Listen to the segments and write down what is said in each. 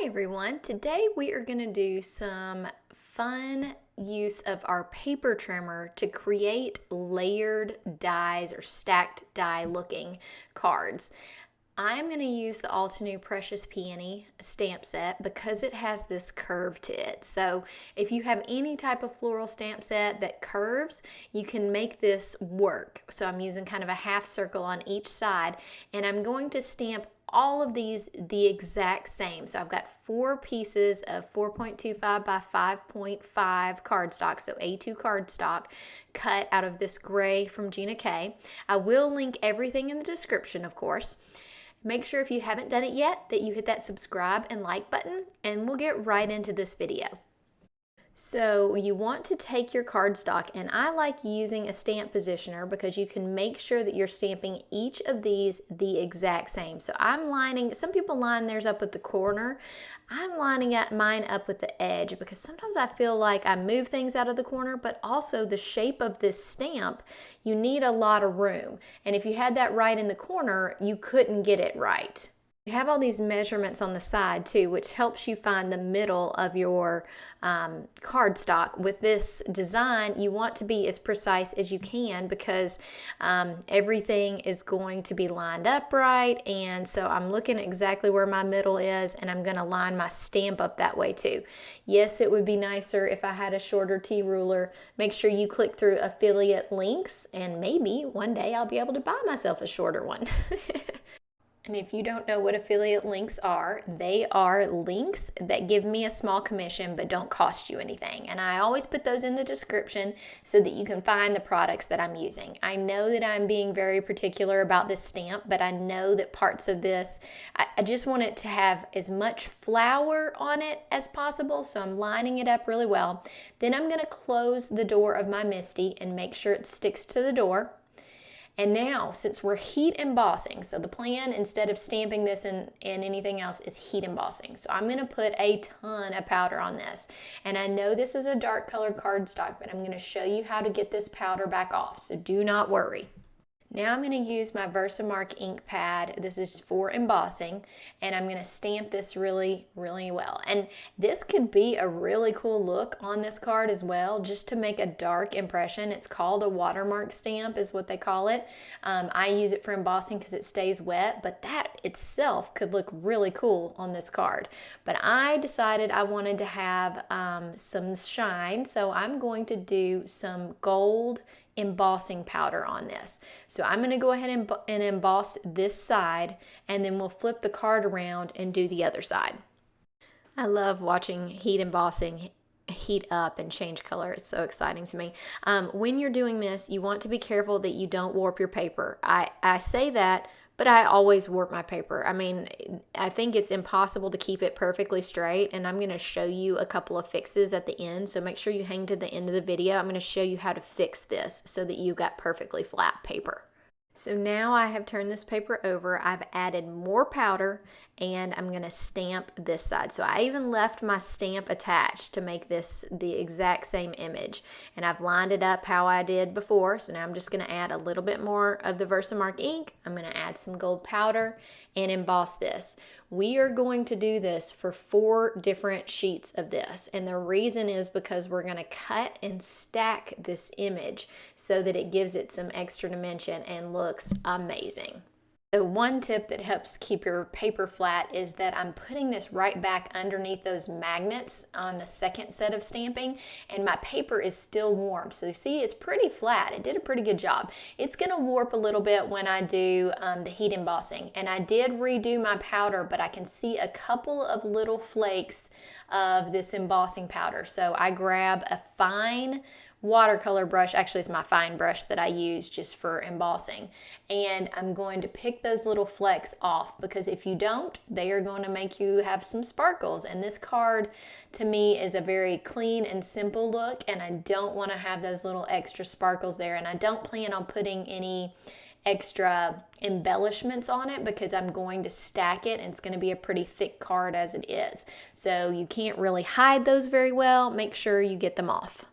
Hi everyone, today we are going to do some fun use of our paper trimmer to create layered dies or stacked die looking cards. I'm going to use the All Too New Precious Peony stamp set because it has this curve to it. So if you have any type of floral stamp set that curves, you can make this work. So I'm using kind of a half circle on each side, and I'm going to stamp all of these the exact same. So I've got 4 pieces of 4.25 by 5.5 cardstock, so A2 cardstock, cut out of this gray from Gina K. I will link everything in the description, of course. Make sure if you haven't done it yet that you hit that subscribe and like button, and we'll get right into this video. So you want to take your cardstock, and I like using a stamp positioner because you can make sure that you're stamping each of these the exact same. So I'm lining, some people line theirs up with the corner. I'm lining mine up with the edge because sometimes I feel like I move things out of the corner, but also the shape of this stamp, you need a lot of room. And if you had that right in the corner, you couldn't get it right. You have all these measurements on the side too, which helps you find the middle of your cardstock. With this design, you want to be as precise as you can because everything is going to be lined up right. And so I'm looking at exactly where my middle is, and I'm going to line my stamp up that way too. Yes, it would be nicer if I had a shorter T-ruler. Make sure you click through affiliate links, and maybe one day I'll be able to buy myself a shorter one. And if you don't know what affiliate links are, they are links that give me a small commission but don't cost you anything. And I always put those in the description so that you can find the products that I'm using. I know that I'm being very particular about this stamp, but I know that parts of this, I just want it to have as much flower on it as possible, so I'm lining it up really well. Then I'm going to close the door of my MISTI and make sure it sticks to the door. And now, since we're heat embossing, so the plan instead of stamping this in anything else is heat embossing. So I'm going to put a ton of powder on this. And I know this is a dark colored cardstock, but I'm going to show you how to get this powder back off, so do not worry. Now I'm going to use my Versamark ink pad. This is for embossing, and I'm going to stamp this really, really well. And this could be a really cool look on this card as well, just to make a dark impression. It's called a watermark stamp is what they call it. I use it for embossing because it stays wet, but that itself could look really cool on this card. But I decided I wanted to have some shine, so I'm going to do some gold embossing powder on this. So I'm going to go ahead and emboss this side, and then we'll flip the card around and do the other side. I love watching heat embossing heat up and change color. It's so exciting to me. When you're doing this, you want to be careful that you don't warp your paper. I say that, but I always warp my paper. I mean, I think it's impossible to keep it perfectly straight, and I'm going to show you a couple of fixes at the end, so make sure you hang to the end of the video. I'm going to show you how to fix this so that you got perfectly flat paper. So now I have turned this paper over, I've added more powder, and I'm going to stamp this side. So I even left my stamp attached to make this the exact same image. And I've lined it up how I did before, so now I'm just going to add a little bit more of the Versamark ink. I'm going to add some gold powder and emboss this. We are going to do this for 4 different sheets of this, and the reason is because we're going to cut and stack this image so that it gives it some extra dimension and looks amazing. So one tip that helps keep your paper flat is that I'm putting this right back underneath those magnets on the second set of stamping, and my paper is still warm. So you see, it's pretty flat. It did a pretty good job. It's going to warp a little bit when I do the heat embossing, and I did redo my powder, but I can see a couple of little flakes of this embossing powder. So I grab a fine watercolor brush, actually it's my fine brush that I use just for embossing, and I'm going to pick those little flecks off because if you don't, they are going to make you have some sparkles. And this card to me is a very clean and simple look, and I don't want to have those little extra sparkles there, and I don't plan on putting any extra embellishments on it because I'm going to stack it, and it's going to be a pretty thick card as it is, so you can't really hide those very well. Make sure you get them off.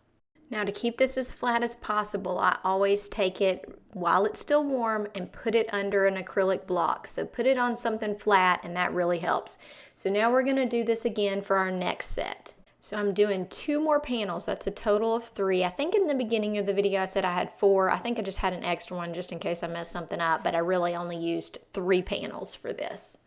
Now to keep this as flat as possible, I always take it while it's still warm and put it under an acrylic block. So put it on something flat and that really helps. So now we're gonna do this again for our next set. So I'm doing 2 more panels. That's a total of 3. I think in the beginning of the video I said I had 4. I think I just had an extra one just in case I messed something up, but I really only used 3 panels for this.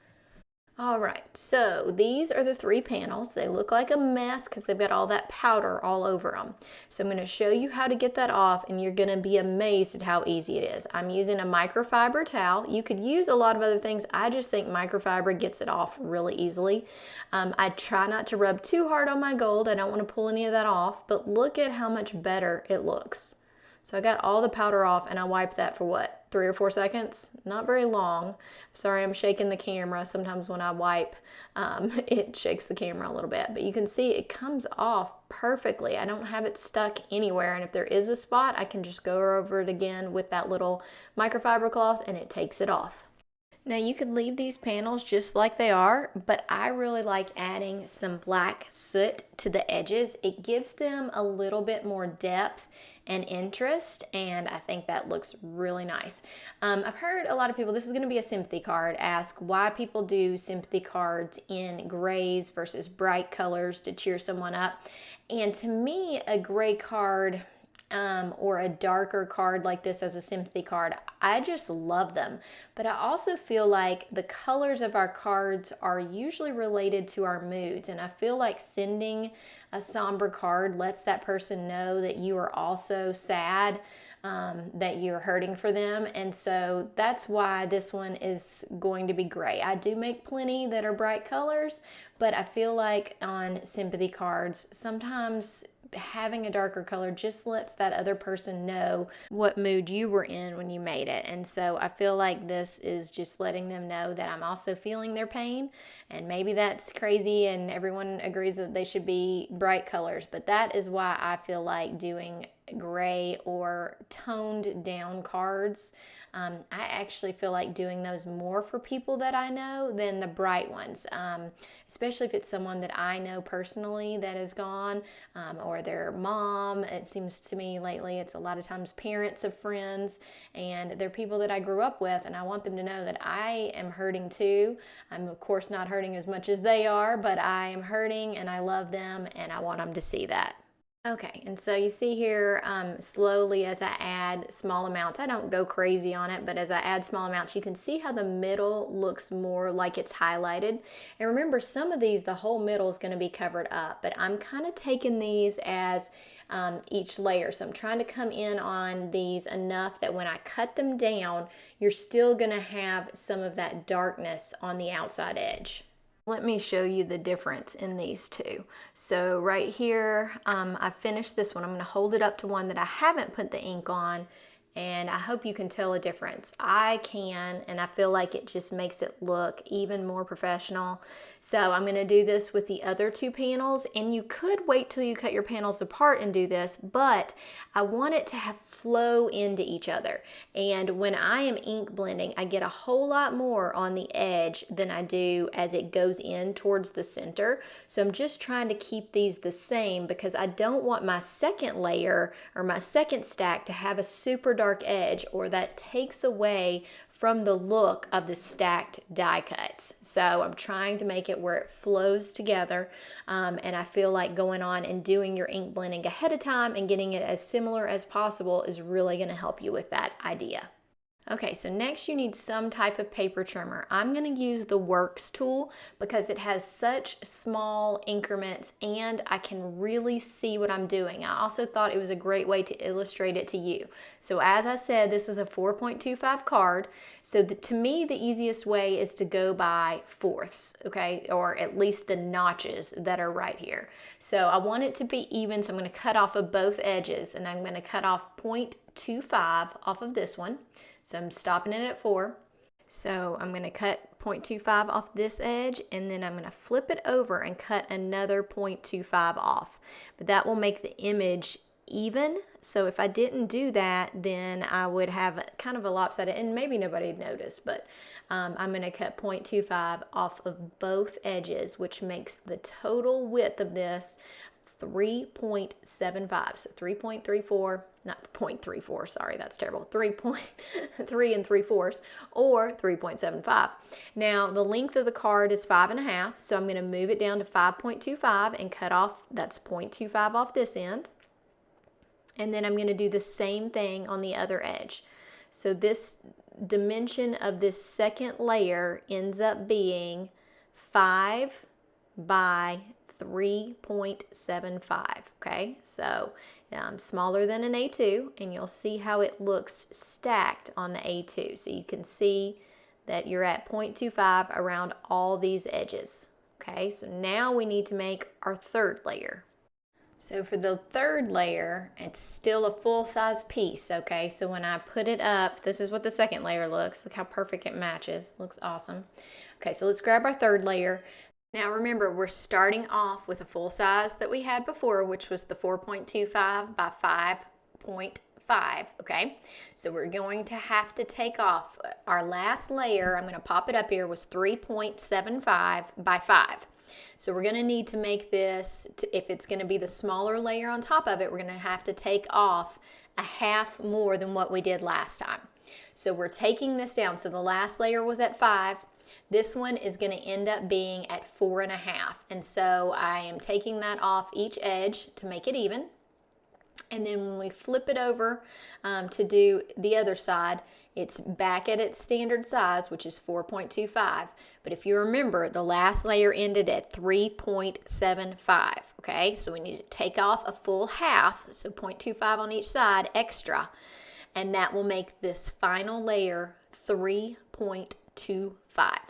All right, so these are the 3 panels. They look like a mess because they've got all that powder all over them. So I'm going to show you how to get that off, and you're going to be amazed at how easy it is. I'm using a microfiber towel. You could use a lot of other things. I just think microfiber gets it off really easily. I try not to rub too hard on my gold. I don't want to pull any of that off, but look at how much better it looks. So I got all the powder off, and I wiped that for what, 3 or 4 seconds? Not very long. Sorry, I'm shaking the camera. Sometimes when I wipe, it shakes the camera a little bit. But you can see it comes off perfectly. I don't have it stuck anywhere. And if there is a spot, I can just go over it again with that little microfiber cloth, and it takes it off. Now you could leave these panels just like they are, but I really like adding some black soot to the edges. It gives them a little bit more depth and interest, and I think that looks really nice. I've heard a lot of people, this is going to be a sympathy card, ask why people do sympathy cards in grays versus bright colors to cheer someone up. And to me, a gray card or a darker card like this as a sympathy card, I just love them. But I also feel like the colors of our cards are usually related to our moods, and I feel like sending a somber card lets that person know that you are also sad, that you're hurting for them, and so that's why this one is going to be gray. I do make plenty that are bright colors, but I feel like on sympathy cards, sometimes having a darker color just lets that other person know what mood you were in when you made it. And so I feel like this is just letting them know that I'm also feeling their pain. And maybe that's crazy and everyone agrees that they should be bright colors, but that is why I feel like doing gray or toned down cards. I actually feel like doing those more for people that I know than the bright ones, especially if it's someone that I know personally that is gone, or their mom. It seems to me lately it's a lot of times parents of friends, and they're people that I grew up with, and I want them to know that I am hurting too. I'm of course not hurting as much as they are, but I am hurting and I love them, and I want them to see that. Okay, and so you see here, slowly as I add small amounts, I don't go crazy on it, but as I add small amounts, you can see how the middle looks more like it's highlighted. And remember, some of these, the whole middle is going to be covered up, but I'm kind of taking these as each layer. So I'm trying to come in on these enough that when I cut them down, you're still going to have some of that darkness on the outside edge. Let me show you the difference in these two. So right here, I finished this one. I'm going to hold it up to one that I haven't put the ink on, and I hope you can tell a difference. I can, and I feel like it just makes it look even more professional. So I'm going to do this with the other 2 panels, and you could wait till you cut your panels apart and do this, but I want it to have flow into each other. And when I am ink blending, I get a whole lot more on the edge than I do as it goes in towards the center. So I'm just trying to keep these the same because I don't want my second layer or my second stack to have a super dark edge, or that takes away from the look of the stacked die cuts. So I'm trying to make it where it flows together, and I feel like going on and doing your ink blending ahead of time and getting it as similar as possible is really going to help you with that idea. Okay, so next you need some type of paper trimmer. I'm going to use the Works tool because it has such small increments and I can really see what I'm doing. I also thought it was a great way to illustrate it to you. So as I said, this is a 4.25 card. So to me, the easiest way is to go by fourths, okay, or at least the notches that are right here. So I want it to be even, so I'm going to cut off of both edges, and I'm going to cut off 0.25 off of this one. So I'm stopping it at 4. So I'm going to cut 0.25 off this edge, and then I'm going to flip it over and cut another 0.25 off. But that will make the image even. So if I didn't do that, then I would have kind of a lopsided, and maybe nobody'd notice, but I'm going to cut 0.25 off of both edges, which makes the total width of this 3.75. So 3.34, not 0.34, sorry, that's terrible. 3.3 3/4 or 3.75. Now the length of the card is 5.5, so I'm going to move it down to 5.25 and cut off, that's 0.25 off this end. And then I'm going to do the same thing on the other edge. So this dimension of this second layer ends up being 5 by 3.75, okay? So smaller than an A2, and you'll see how it looks stacked on the A2. So you can see that you're at 0.25 around all these edges, okay? So now we need to make our third layer. So for the third layer, it's still a full-size piece, okay? So when I put it up, this is what the second layer looks. Look how perfect it matches. Looks awesome. Okay, so let's grab our third layer. Now remember, we're starting off with a full size that we had before, which was the 4.25 by 5.5, okay? So we're going to have to take off our last layer. I'm going to pop it up here, was 3.75 by 5. So we're going to need to make this, if it's going to be the smaller layer on top of it, we're going to have to take off a half more than what we did last time. So we're taking this down. So the last layer was at 5. This one is going to end up being at 4.5. And so I am taking that off each edge to make it even. And then when we flip it over to do the other side, it's back at its standard size, which is 4.25. But if you remember, the last layer ended at 3.75, okay? So we need to take off a full half, so 0.25 on each side extra, and that will make this final layer 3.25,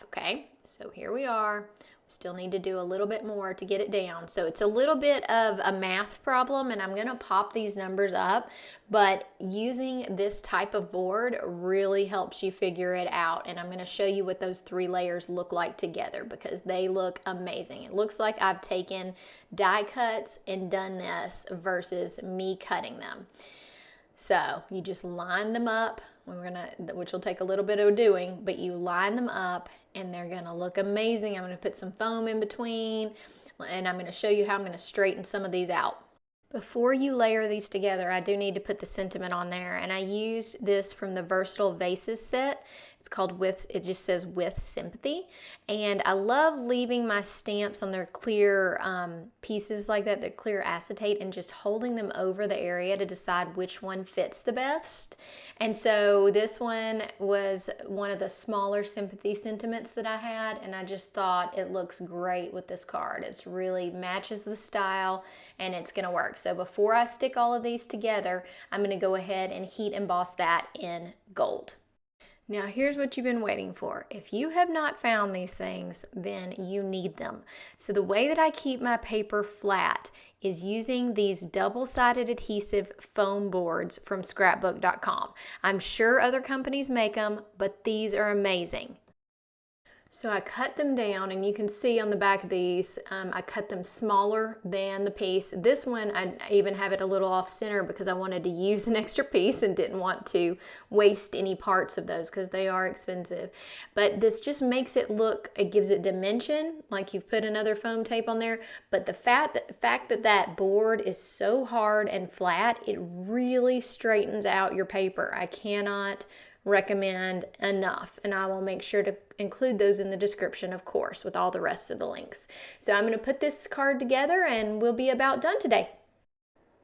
okay? So here we are. Still need to do a little bit more to get it down. So it's a little bit of a math problem, and I'm going to pop these numbers up, but using this type of board really helps you figure it out. And I'm going to show you what those 3 layers look like together because they look amazing. It looks like I've taken die cuts and done this versus me cutting them. So you just line them up, which will take a little bit of doing, but you line them up and they're gonna look amazing. I'm gonna put some foam in between and I'm gonna show you how I'm gonna straighten some of these out. Before you layer these together, I do need to put the sentiment on there, and I used this from the Versatile Vases set. It's called it just says With Sympathy, and I love leaving my stamps on their clear pieces like that, the clear acetate, and just holding them over the area to decide which one fits the best. And so this one was one of the smaller sympathy sentiments that I had, and I just thought it looks great with this card. It really matches the style, and it's gonna work. So before I stick all of these together, I'm gonna go ahead and heat emboss that in gold. Now here's what you've been waiting for. If you have not found these things, then you need them. So the way that I keep my paper flat is using these double-sided adhesive foam boards from scrapbook.com. I'm sure other companies make them, but these are amazing. So I cut them down, and you can see on the back of these, I cut them smaller than the piece. This one, I even have it a little off center because I wanted to use an extra piece and didn't want to waste any parts of those because they are expensive. But this just makes it look, it gives it dimension, like you've put another foam tape on there. But the fact that that board is so hard and flat, it really straightens out your paper. I cannot recommend enough, and I will make sure to include those in the description, of course, with all the rest of the links. So I'm going to put this card together and we'll be about done today.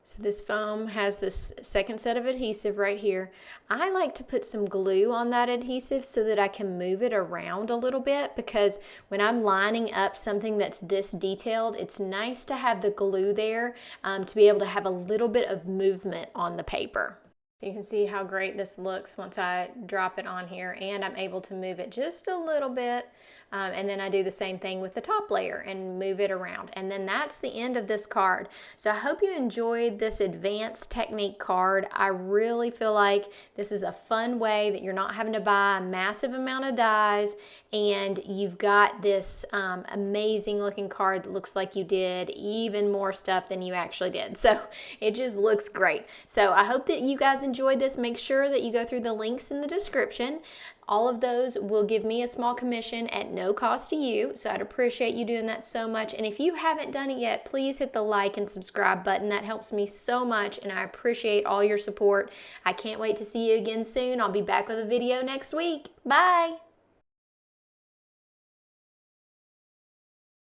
So this foam has this second set of adhesive right here. I like to put some glue on that adhesive so that I can move it around a little bit, because when I'm lining up something that's this detailed, it's nice to have the glue there to be able to have a little bit of movement on the paper. You can see how great this looks once I drop it on here, and I'm able to move it just a little bit, and then I do the same thing with the top layer and move it around, and then that's the end of this card. So I hope you enjoyed this advanced technique card. I really feel like this is a fun way that you're not having to buy a massive amount of dies, and you've got this amazing looking card that looks like you did even more stuff than you actually did. So it just looks great. So I hope that you guys enjoyed this. Make sure that you go through the links in the description. All of those will give me a small commission at no cost to you, so I'd appreciate you doing that so much. And if you haven't done it yet, please hit the like and subscribe button. That helps me so much, and I appreciate all your support. I can't wait to see you again soon. I'll be back with a video next week. Bye!